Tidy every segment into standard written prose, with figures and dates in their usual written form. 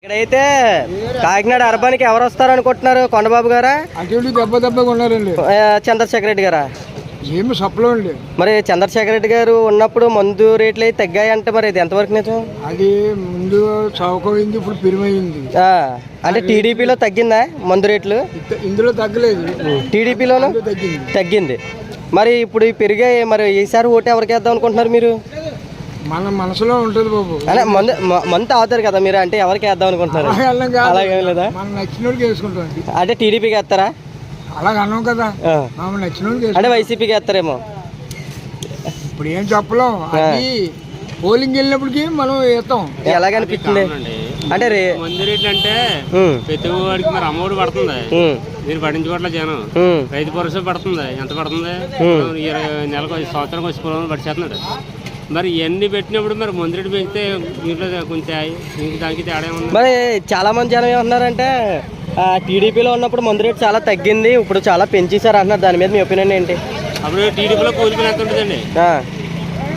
ఇక్కడైతే కాకినాడ అర్బానికి ఎవరు వస్తారు అనుకుంటున్నారు? కొండబాబు గారా, చంద్రశేఖర్ రెడ్డి గారా? ఏమి సప్లో అండి. మరి చంద్రశేఖర్ రెడ్డి గారు ఉన్నప్పుడు మందు రేట్లు అయితే తగ్గాయంటే మరి ఇది ఎంతవరకు నిజం? అది ముందు చౌకమైంది, ఇప్పుడు పెరిమైంది. అంటే టీడీపీలో తగ్గిందా మందు రేట్లు? ఇందులో తగ్గలేదు, టీడీపీలోనూ తగ్గింది. మరి ఇప్పుడు పెరిగాయి, మరి ఈసారి ఓటు ఎవరికి వేద్దాం అనుకుంటున్నారు మీరు? మన మనసులో ఉంటుంది బాబు. అలా మందు తాగుతారు కదా మీరు, అంటే ఎవరికి వేద్దాం అనుకుంటున్నారు? అలాగే లేదా, మనం నచ్చినోడికి వేసుకుంటాం. అంటే టీడీపీకి వేస్తారా? అలాగ అన్నాం కదా, మనం నచ్చినోడికి. అంటే వైసీపీకి వేస్తారేమో. ఇప్పుడు ఏం చెప్పలేం, అది పోలింగ్ వెళ్ళినప్పటికి మనం వేస్తాం. ఎలాగనిపిస్తుంది అంటే మందు రేట్లు అంటే ప్రతి వాడికి మరి అమ్మఒడి పడుతుంది, దీన్ని పట్టించుకోవట్లే జనం. రైతు భరోసా పడుతుంది, ఎంత పడుతుంది? నెలకు సంవత్సరానికి వచ్చి పొలం పడిచేస్తున్నాడు. మరి ఇవన్నీ పెట్టినప్పుడు మరి మందు రేటు పెంచితే దీంట్లో కొంచెం దానికి తేడా ఉంది. మరి చాలా మంది జనం ఏమంటున్నారంటే టీడీపీలో ఉన్నప్పుడు మందు రేటు చాలా తగ్గింది, ఇప్పుడు చాలా పెంచేశారు అంటున్నారు. దాని మీద మీ ఒపీనియన్ ఏంటి? అప్పుడు టీడీపీలో కూలిపోయిన ఎంత ఉంటుందండి?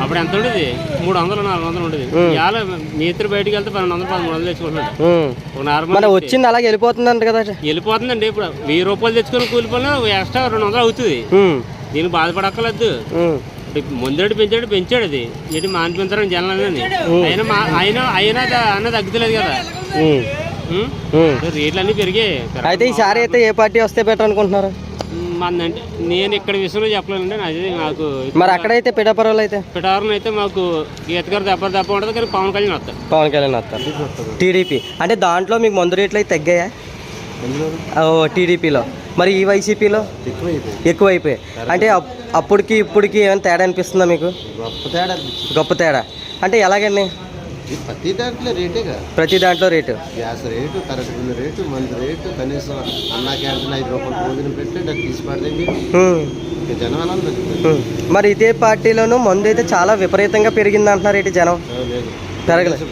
అప్పుడు ఎంత ఉంటుంది? 300, 400 ఉంటుంది. ఇవాళ మీ ఇద్దరు బయటకు వెళ్తే 1200, 1300 తెచ్చుకుంటున్నాడు. వచ్చింది అలాగే వెళ్ళిపోతుంది అంట కదా? వెళ్ళిపోతుందండి. ఇప్పుడు 1000 రూపాయలు తెచ్చుకొని కూలిపోయినా ఎక్స్ట్రా 200 అవుతుంది. దీనికి బాధపడక్కర్లేదు. ముందు పెంచాడు అది ఏంటి మానిపించారని జనాలని. అయినా అన్న తగ్గుతలేదు కదా, రేట్లు అన్నీ పెరిగాయి. అయితే ఈసారి అయితే ఏ పార్టీ వస్తే బెటర్ అనుకుంటున్నారు? మందంటే నేను ఇక్కడ విషయంలో చెప్పలేనండి. అది నాకు మరి అక్కడైతే పిఠాపురంలో అయితే మాకు గీత గారు దెబ్బ ఉంటుంది, కానీ పవన్ కళ్యాణ్ వస్తారు. టీడీపీ అంటే దాంట్లో మీకు మందు రేట్లు అయితే తగ్గాయా టీడీపీలో? మరి ఈ వైసీపీలో ఎక్కువైపోయాయి. అంటే అప్పటికి ఇప్పటికి ఏమైనా తేడా అనిపిస్తుందా మీకు? గొప్ప తేడా అంటే ఎలాగండి? ప్రతి దాంట్లో rate, gas rate, current bill rate, మందు రేటు, కనీసం అన్నా క్యాంటీన్ 5 రూపాయలు భోజనం పెట్టి అది తీసి పడదండి జనం. మరి ఇదే పార్టీలోనూ మందు అయితే చాలా విపరీతంగా పెరిగింది అంటున్నారు. ఏంటి జనం పెరగలేదు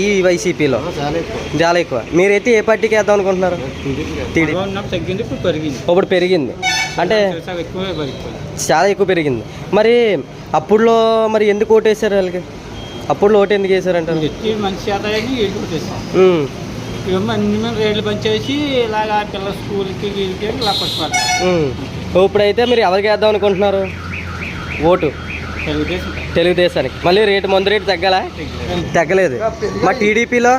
ఈ వైసీపీలో చాలా ఎక్కువ. మీరైతే ఏ పార్టీకి వేద్దాం అనుకుంటున్నారు? ఇప్పుడు పెరిగింది అంటే చాలా ఎక్కువ పెరిగింది. మరి అప్పుడులో మరి ఎందుకు ఓటు వేసారు వాళ్ళకి? అప్పుడు ఓటు ఎందుకు వేసారంటారు? మంచి రేట్లు పనిచేసి ఇలాగా పిల్లల స్కూల్కి ఇప్పుడైతే మీరు ఎవరికి వేద్దాం అనుకుంటున్నారు ఓటు? తెలుగుదేశానికి. మళ్ళీ మందు రేటు తగ్గలేదు. మా టీడీపీలో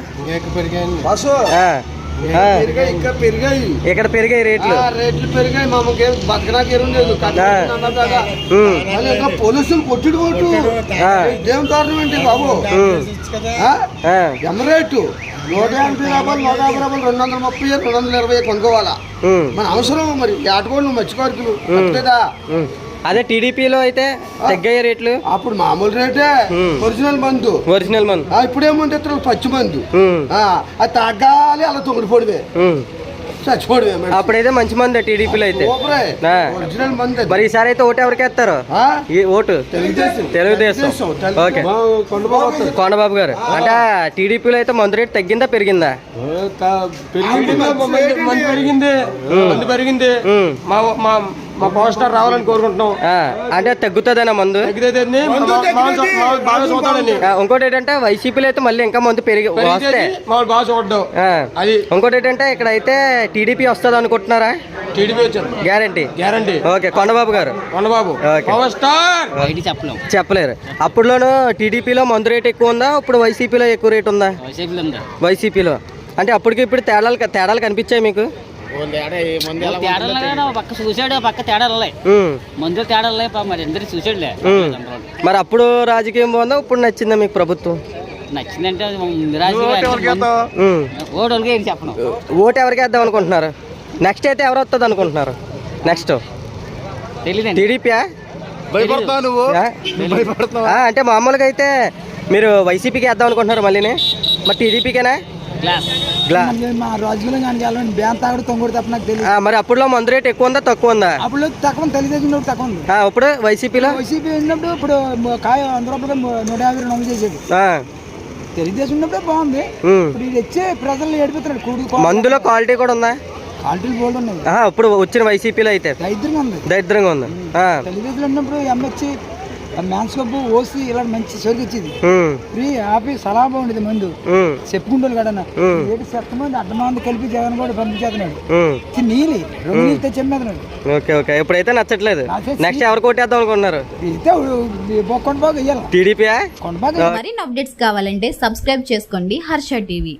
ఇక్కడ పెరిగాయి రేట్లు పెరిగాయి. పోలీసులు కొట్టుడు కొట్టు ఏం కారణం ఏంటి బాబు? ఎన్న రేటు 180 రూపాయలు, 150 రూపాయలు, 230, 220 కొనుక్కోవాలా? మన అవసరం మరి ఆటుకోండి, నువ్వు మర్చిపోరు కదా. అదే టీడీపీలో అయితే తగ్గాయి రేట్లు. అప్పుడు మామూలు రేటే, ఒరిజినల్ మందు. ఇప్పుడేముంటే పచ్చి మందు, అది తగ్గాలి అలా తొంగిపోవడమే, చచ్చిపోవడమే. అప్పుడైతే మంచి మంది టీడీపీలో అయితే. ఒరిజినల్ మందు. మరి ఈసారి అయితే ఓటు ఎవరికి వేస్తారు? ఓటు తెలుగుదేశం. ఓకే, కొండబాబు గారు. అంటే టీడీపీలో అయితే మందు రేటు తగ్గిందా పెరిగిందా? పెరిగింది. మా పవర్ స్టార్ రావాలని కోరుకుంటున్నాం. అంటే తగ్గుతుందనా మందు? ఇంకోటి ఏంటంటే వైసీపీలో అయితే మళ్ళీ ఇంకా మందు పెరిగి వస్తే ఇంకోటి ఏంటంటే ఇక్కడ అయితే టీడీపీ వస్తుంది అనుకుంటున్నారా? గ్యారంటీ. ఓకే, కొండబాబు గారు. చెప్పలేరు. అప్పుడులోనూ టీడీపీలో మందు రేట్ ఎక్కువ ఉందా, ఇప్పుడు వైసీపీలో ఎక్కువ రేట్ ఉందా? వైసీపీలో. అంటే అప్పటికి ఇప్పుడు తేడాలు కనిపించాయి మీకు? మరి అప్పుడు రాజకీయం బాగుందా, ఇప్పుడు నచ్చిందా మీకు ప్రభుత్వం? నచ్చిందంటే ఓటు ఎవరికి వేద్దాం అనుకుంటున్నారు? నెక్స్ట్ అయితే ఎవరు వస్తుంది అనుకుంటున్నారు? Next TDP? అంటే మామూలుగా అయితే మీరు వైసీపీకి వేద్దాం అనుకుంటున్నారు మళ్ళీ, మరి టీడీపీకేనా? మరి అప్పుడు మందు రేట్ ఎక్కువ ఉందా తక్కువ ఉందా? అప్పుడు తక్కువ, తెలుగుదేశం తక్కువ ఉంది. ఇప్పుడు వైసీపీలో ఉన్నప్పుడు ఇప్పుడు కాయ 100 రూపాయలు 150, 200 చేసేది. తెలుగుదేశం ఉన్నప్పుడే బాగుంది. ఇప్పుడు ఇది వచ్చి ప్రజలు ఏడిపోతున్నాడు. మందులో క్వాలిటీ కూడా ఉందా? క్వాలిటీలు బోల్డ్ ఉన్నాయి. ఇప్పుడు వచ్చిన వైసీపీలో అయితే దరిద్రంగా ఉంది. తెలుగుదేశం ఉన్నప్పుడు ఎంహెచ్ మ్యాన్స్ క్లబ్ ఓసి ఇలా మంచి సోకి ఇచ్చింది ఫ్రీ ఆఫీ సలా బాగుండేది ముందు చెప్పుకుంటారు కదా ఏడు చెత్తమంది అడ్డమంది కలిపి జగన్ కూడా పంపించేస్తున్నాడు నీళ్ళు 2 నీళ్ళు తెచ్చేస్తున్నాడు. ఓకే ఓకే ఇప్పుడైతే నచ్చట్లేదు. నెక్స్ట్ ఎవరు కొట్టేద్దాం అనుకుంటున్నారు? కొండబాగు వెయ్యాలి టీడీపీ. కొండబాగు మరిన్ని అప్డేట్స్ కావాలంటే సబ్స్క్రైబ్ చేసుకోండి హర్ష టీవీ.